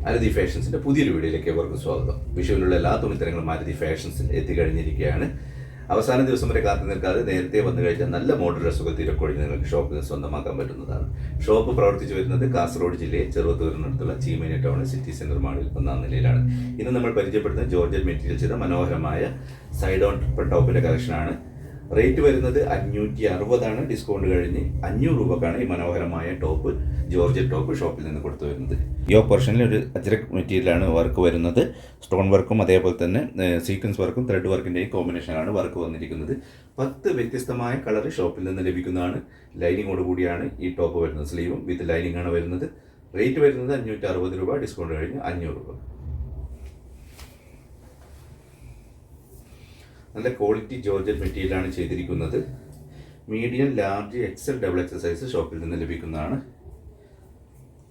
മാരുതി ഫാഷൻസിൻ്റെ പുതിയൊരു വീഡിയോയിലേക്ക് ഏവർക്കും സ്വാഗതം. വിഷുവിനുള്ള എല്ലാ തുണിത്തരങ്ങളും മാരുതി ഫാഷൻസിൽ എത്തിക്കഴിഞ്ഞിരിക്കുകയാണ്. അവസാന ദിവസം വരെ കാത്തു നിൽക്കാതെ നേരത്തെ വന്നു കഴിഞ്ഞാൽ നല്ല മോഡൽ ഡ്രസ്സുകൾ തിരക്കൊഴിഞ്ഞ് നിങ്ങൾക്ക് ഷോപ്പിൽ നിന്ന് സ്വന്തമാക്കാൻ പറ്റുന്നതാണ്. ഷോപ്പ് പ്രവർത്തിച്ചു വരുന്നത് കാസർഗോഡ് ജില്ലയിൽ ചെറുവത്തൂരിനടുത്തുള്ള ചീമേനി ടൗൺ സിറ്റി സെന്റർ മാളിൽ 1-ാം നിലയിലാണ്. ഇന്ന് നമ്മൾ പരിചയപ്പെടുന്ന ജോർജറ്റ് മെറ്റീരിയൽ ചെയ്ത മനോഹരമായ സൈഡ് ഓൺ ടോപ്പിൻ്റെ കളക്ഷനാണ്. റേറ്റ് വരുന്നത് 560 ഡിസ്കൗണ്ട് കഴിഞ്ഞ് 500 രൂപക്കാണ് ഈ മനോഹരമായ ടോപ്പ് ജോർജറ്റ് ടോപ്പ് ഷോപ്പിൽ നിന്ന് കൊടുത്തു വരുന്നത്. ഈ പോർഷനിൽ ഒരു അജ്രക് മെറ്റീരിയലാണ് വർക്ക് വരുന്നത്. സ്റ്റോൺ വർക്കും അതേപോലെ തന്നെ സീക്വൻസ് വർക്കും ത്രെഡ് വർക്കിൻ്റെയും കോമ്പിനേഷനാണ് വർക്ക് വന്നിരിക്കുന്നത്. 10 വ്യത്യസ്തമായ കളർ ഷോപ്പിൽ നിന്ന് ലഭിക്കുന്നതാണ്. ലൈനിങ്ങോട് കൂടിയാണ് ഈ ടോപ്പ് വരുന്നത്. സ്ലീവും വിത്ത് ലൈനിങ് ആണ് വരുന്നത്. റേറ്റ് വരുന്നത് 560 രൂപ, ഡിസ്കൗണ്ട് കഴിഞ്ഞ് 500 രൂപ. നല്ല ക്വാളിറ്റി ജോർജറ്റ് മെറ്റീരിയലാണ് ചെയ്തിരിക്കുന്നത്. Medium, large, XL, double XL size ഷോപ്പിൽ നിന്ന് ലഭിക്കുന്നതാണ്.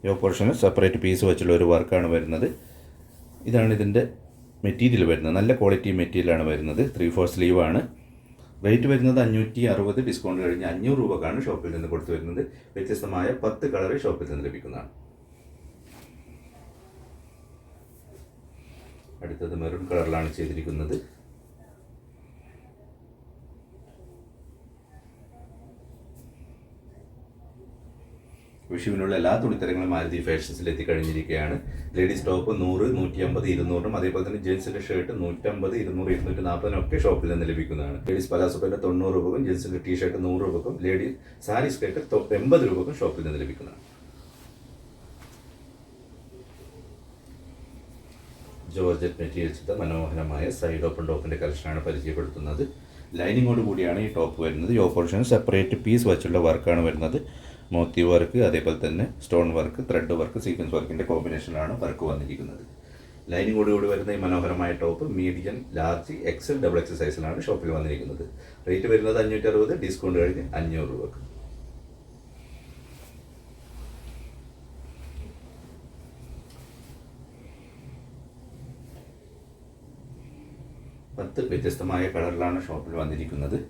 ഈ പോർഷന് സെപ്പറേറ്റ് പീസ് വെച്ചുള്ള ഒരു വർക്കാണ് വരുന്നത്. ഇതാണ് ഇതിൻ്റെ മെറ്റീരിയൽ വരുന്നത്. നല്ല ക്വാളിറ്റി മെറ്റീരിയലാണ് വരുന്നത്. 3/4 സ്ലീവാണ്. റേറ്റ് വരുന്നത് 560, ഡിസ്കൗണ്ട് കഴിഞ്ഞ് 500 രൂപക്കാണ് ഷോപ്പിൽ നിന്ന് കൊടുത്തു വരുന്നത്. വ്യത്യസ്തമായ 10 കളർ ഷോപ്പിൽ നിന്ന് ലഭിക്കുന്നതാണ്. അടുത്തത് മെറൂൺ കളറിലാണ് ചെയ്തിരിക്കുന്നത്. വിഷുവിനുള്ള എല്ലാ തുണിത്തരങ്ങളും മാരുതി ഫാഷൻസിൽ എത്തിക്കഴിഞ്ഞിരിക്കുകയാണ്. ലേഡീസ് ടോപ്പ് 100, 150, 200, അതേപോലെ തന്നെ ജെൻസിൻ്റെ ഷർട്ട് 150, 200, 240 ഒക്കെ ഷോപ്പിൽ നിന്ന് ലഭിക്കുന്നതാണ്. ലേഡീസ് പലാസോപ്പൻ്റെ 90 രൂപക്കും ജെൻസിൻ്റെ ടീഷർട്ട് 100 രൂപക്കും ലേഡീസ് സാരി സ്കേർട്ട് 80 രൂപക്കും ഷോപ്പിൽ നിന്ന് ലഭിക്കുന്നതാണ്. ജോർജറ്റ് മെറ്റീരിയൽ ചെയ്ത മനോഹരമായ സൈഡ് ഓപ്പൺ ടോപ്പിൻ്റെ കളക്ഷനാണ് പരിചയപ്പെടുത്തുന്നത്. ലൈനിങ്ങോട് കൂടിയാണ് ഈ ടോപ്പ് വരുന്നത്. ഈ പോർഷന് സെപ്പറേറ്റ് പീസ് വെച്ചുള്ള വർക്കാണ് വരുന്നത്. മോത്തി വർക്ക്, അതേപോലെ തന്നെ stone work, thread work, sequence വർക്കിൻ്റെ കോമ്പിനേഷനിലാണ് വർക്ക് വന്നിരിക്കുന്നത്. ലൈനിങ്ങോടുകൂടി വരുന്ന ഈ മനോഹരമായ top medium, large, XL, double XL സൈസിലാണ് ഷോപ്പിൽ വന്നിരിക്കുന്നത്. റേറ്റ് വരുന്നത് 560, ഡിസ്കൗണ്ട് കഴിഞ്ഞ് 500 രൂപക്ക്. പത്ത് വ്യത്യസ്തമായ കളറിലാണ് ഷോപ്പിൽ വന്നിരിക്കുന്നത്.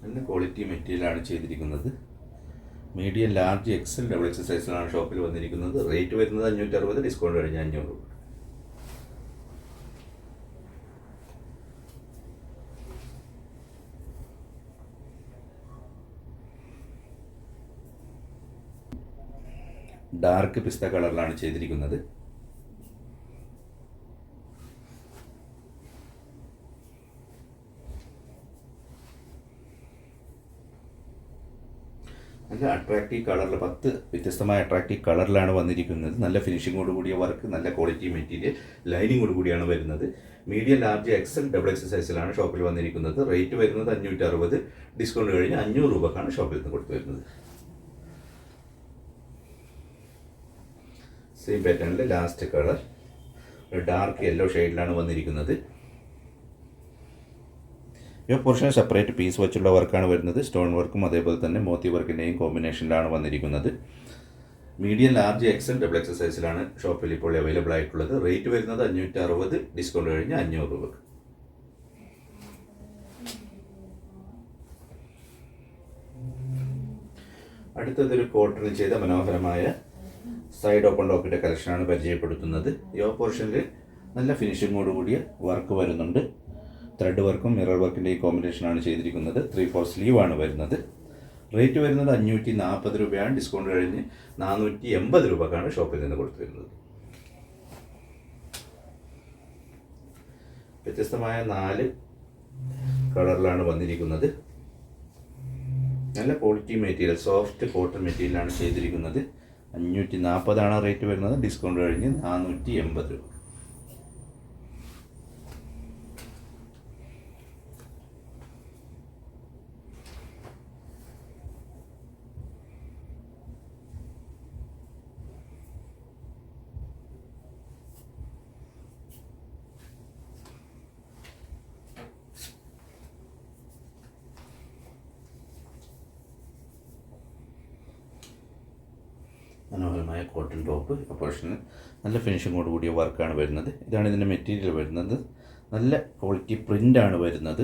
നല്ല ക്വാളിറ്റി മെറ്റീരിയലാണ് ചെയ്തിരിക്കുന്നത്. Medium, large, XL, double XL സൈസിലാണ് ഷോപ്പിൽ വന്നിരിക്കുന്നത്. റേറ്റ് വരുന്നത് 560, ഡിസ്കൗണ്ട് കഴിഞ്ഞ് 500 രൂപ. ഡാർക്ക് പിസ്ത കളറിലാണ് ചെയ്തിരിക്കുന്നത്. നല്ല അട്രാക്റ്റീവ് കളറിൽ 10 വ്യത്യസ്തമായ അട്രാക്റ്റീവ് കളറിലാണ് വന്നിരിക്കുന്നത്. നല്ല ഫിനിഷിങ്ങോട് കൂടിയ വർക്ക്, നല്ല ക്വാളിറ്റി മെറ്റീരിയൽ, ലൈനിങ്ങോട് കൂടിയാണ് വരുന്നത്. Medium, large, XL, double XL സൈസിലാണ് ഷോപ്പിൽ വന്നിരിക്കുന്നത്. റേറ്റ് വരുന്നത് 560, ഡിസ്കൗണ്ട് കഴിഞ്ഞ് 500 രൂപക്കാണ് ഷോപ്പിൽ നിന്ന് കൊടുത്തു വരുന്നത്. സെയിം പാറ്റേണിൽ ലാസ്റ്റ് കളർ ഡാർക്ക് യെല്ലോ ഷെയ്ഡിലാണ് വന്നിരിക്കുന്നത്. ഈ പോർഷൻ സെപ്പറേറ്റ് പീസ് വെച്ചുള്ള വർക്കാണ് വരുന്നത്. സ്റ്റോൺ വർക്കും അതേപോലെ തന്നെ മോത്തി വർക്കിൻ്റെയും കോമ്പിനേഷനിലാണ് വന്നിരിക്കുന്നത്. Medium, large, XL, double XL സൈസിലാണ് ഷോപ്പിൽ ഇപ്പോൾ അവൈലബിൾ ആയിട്ടുള്ളത്. റേറ്റ് വരുന്നത് 560, ഡിസ്കൗണ്ട് കഴിഞ്ഞ് 500 രൂപ. അടുത്തതൊരു കോട്ടണിൽ ചെയ്ത മനോഹരമായ സൈഡ് ഓപ്പൺ ടോപ്പിൻ്റെ കളക്ഷനാണ് പരിചയപ്പെടുത്തുന്നത്. ഈ പോർഷനിൽ നല്ല ഫിനിഷിങ്ങോട് കൂടിയ വർക്ക് വരുന്നുണ്ട്. ത്രെഡ് വർക്കും മിറർ വർക്കിൻ്റെ ഈ കോമ്പിനേഷനാണ് ചെയ്തിരിക്കുന്നത്. 3/4 സ്ലീവാണ് വരുന്നത്. റേറ്റ് വരുന്നത് 540 രൂപയാണ്. ഡിസ്കൗണ്ട് കഴിഞ്ഞ് 480 രൂപക്കാണ് ഷോപ്പിൽ നിന്ന് കൊടുത്തു വരുന്നത്. വ്യത്യസ്തമായ 4 കളറിലാണ് വന്നിരിക്കുന്നത്. നല്ല ക്വാളിറ്റി മെറ്റീരിയൽ, സോഫ്റ്റ് കോട്ടൺ മെറ്റീരിയലാണ് ചെയ്തിരിക്കുന്നത്. 540 റേറ്റ് വരുന്നത്. ഡിസ്കൗണ്ട് കഴിഞ്ഞ് 480 രൂപ. മനോഹരമായ കോട്ടൺ ടോപ്പ് പോർഷന് നല്ല ഫിനിഷിങ്ങോട് കൂടിയ വർക്കാണ് വരുന്നത്. ഇതാണ് ഇതിൻ്റെ മെറ്റീരിയൽ വരുന്നത്. നല്ല ക്വാളിറ്റി പ്രിൻ്റാണ് വരുന്നത്.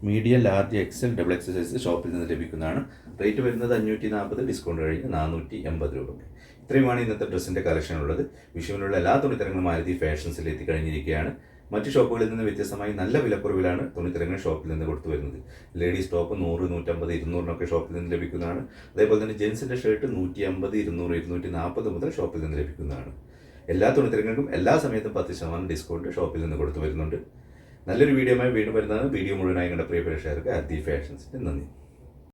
Medium, large, XL, double XL size ഷോപ്പിൽ നിന്ന് ലഭിക്കുന്നതാണ്. റേറ്റ് വരുന്നത് 540, ഡിസ്കൗണ്ട് കഴിഞ്ഞ് 480 രൂപയ്ക്ക്. ഇത്രയുമാണ് ഇന്നത്തെ ഡ്രസ്സിൻ്റെ കളക്ഷൻ ഉള്ളത്. വിഷുവിനുള്ള എല്ലാ തുണിത്തരങ്ങളും മാരുതി ഫാഷൻസിൽ എത്തിക്കഴിഞ്ഞിരിക്കുകയാണ്. മറ്റ് ഷോപ്പുകളിൽ നിന്ന് വ്യത്യസ്തമായി നല്ല വിലക്കുറവിലാണ് തുണിത്തരങ്ങൾ ഷോപ്പിൽ നിന്ന് കൊടുത്തു വരുന്നത്. ലേഡീസ് ടോപ്പ് 100, 150, 200 ഷോപ്പിൽ നിന്ന് ലഭിക്കുന്നതാണ്. അതേപോലെ തന്നെ ജെൻസിൻ്റെ ഷർട്ട് 150, 200, 240 മുതൽ ഷോപ്പിൽ നിന്ന് ലഭിക്കുന്നതാണ്. എല്ലാ തുണിത്തരങ്ങൾക്കും എല്ലാ സമയത്തും 10% ഡിസ്കൗണ്ട് ഷോപ്പിൽ നിന്ന് കൊടുത്തു വരുന്നുണ്ട്. നല്ലൊരു വീഡിയോയുമായി വീണ്ടും വരുന്നതാണ്. വീഡിയോ മുഴുവനായി കണ്ട പ്രിയ പ്രേക്ഷകർക്ക് ആർത്തി ഫാഷൻസിൻ്റെ നന്ദി.